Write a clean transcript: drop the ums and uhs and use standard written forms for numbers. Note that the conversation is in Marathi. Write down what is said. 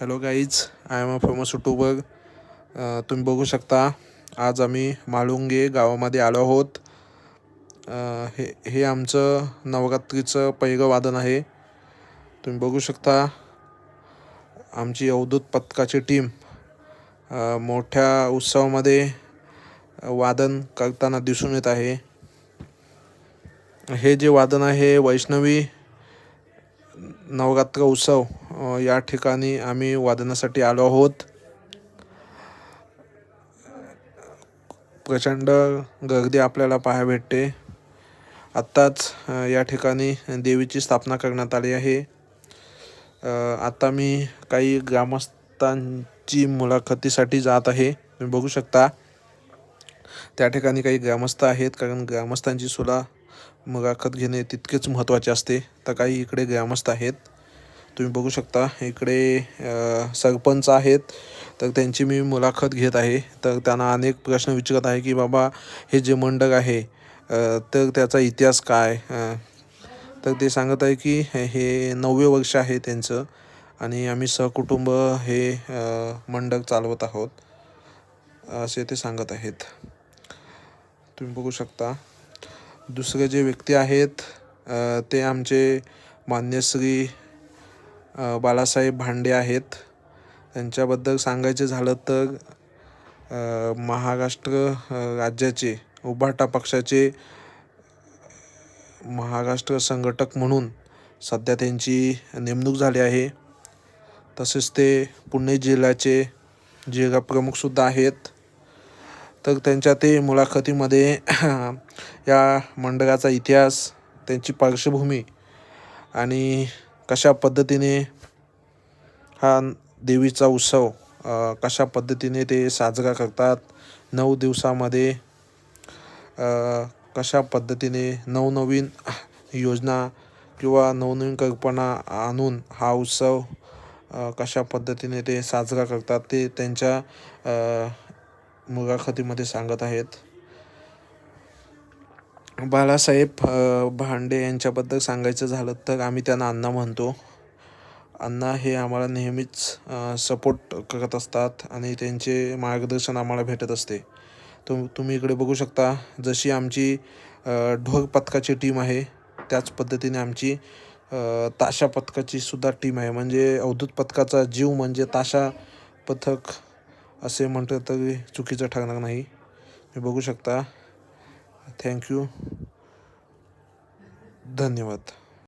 Hello guys, I am a famous YouTuber. तुम्ही बघू शकता आज आम्ही माळुंगे गावामध्ये आलो आहोत. हे आमचं नवरात्रीचं पहिलं वादन आहे. तुम्ही बघू शकता आमची अवधूत पथकाची टीम मोठ्या उत्सवामध्ये वादन करताना दिसून येत आहे. हे जे वादन आहे वैष्णवी नवरात्र उत्सव या ठिकाणी आम्ही वादनासाठी आलो आहोत. प्रचंड गर्दी आपल्याला पाहायला भेटते. आत्ताच या ठिकाणी देवीची स्थापना करण्यात आली आहे. आता मी काही ग्रामस्थांची मुलाखतीसाठी जात आहे. तुम्ही बघू शकता त्या ठिकाणी काही ग्रामस्थ आहेत, कारण ग्रामस्थांची सुद्धा मुलाखत घेणे तितकेच महत्त्वाचे असते. तर काही इकडे ग्रामस्थ आहेत, तुम्ही बघू शकता. इकडे सरपंच आहेत, तर त्यांची मी मुलाखत घेत आहे. तर त्यांना अनेक प्रश्न विचारत आहे की बाबा हे जे मंडळ आहे तर त्याचा इतिहास काय. तर ते सांगत आहे की हे 9वे वर्ष आहे त्यांचं आणि आम्ही सहकुटुंब हे मंडळ चालवत आहोत, असे ते सांगत आहेत. तुम्ही बघू शकता. दुसरे जे व्यक्ती आहेत ते आमचे मान्यश्री बाळासाहेब भांडे आहेत. त्यांच्याबद्दल सांगायचे झालं तर महाराष्ट्र राज्याचे उभाटा पक्षाचे महाराष्ट्र संघटक म्हणून सध्या त्यांची नेमणूक झाली आहे. तसेच ते पुणे जिल्ह्याचे जिल्हा प्रमुखसुद्धा आहेत. तर त्यांच्या ते मुलाखतीमध्ये या मंडळाचा इतिहास, त्यांची पार्श्वभूमी आणि कशा पद्धतीने हा देवीचा उत्सव कशा पद्धतीने ते साजरा करतात, 9 दिवसामध्ये कशा पद्धतीने नवनवीन योजना किंवा नवनवीन कल्पना आणून हा उत्सव कशा पद्धतीने ते साजरा करतात, ते त्यांच्या मुलाखतीमध्ये सांगत आहेत. बाळासाहेब भांडे यांच्याबद्दल सांगायचं झालं तर आम्ही त्यांना अण्णा म्हणतो. अण्णा हे आम्हाला नेहमीच सपोर्ट करत असतात आणि त्यांचे मार्गदर्शन आम्हाला भेटत असते. तुम्ही इकडे बघू शकता, जशी आमची ढोल पथकाची टीम आहे त्याच पद्धतीने आमची ताशा पथकाची सुद्धा टीम आहे. म्हणजे अवधूत पथकाचा जीव म्हणजे ताशा पथक असे म्हटलं तरी चुकीचं ठरणार नाही. तुम्ही बघू शकता. थँक्यू, धन्यवाद.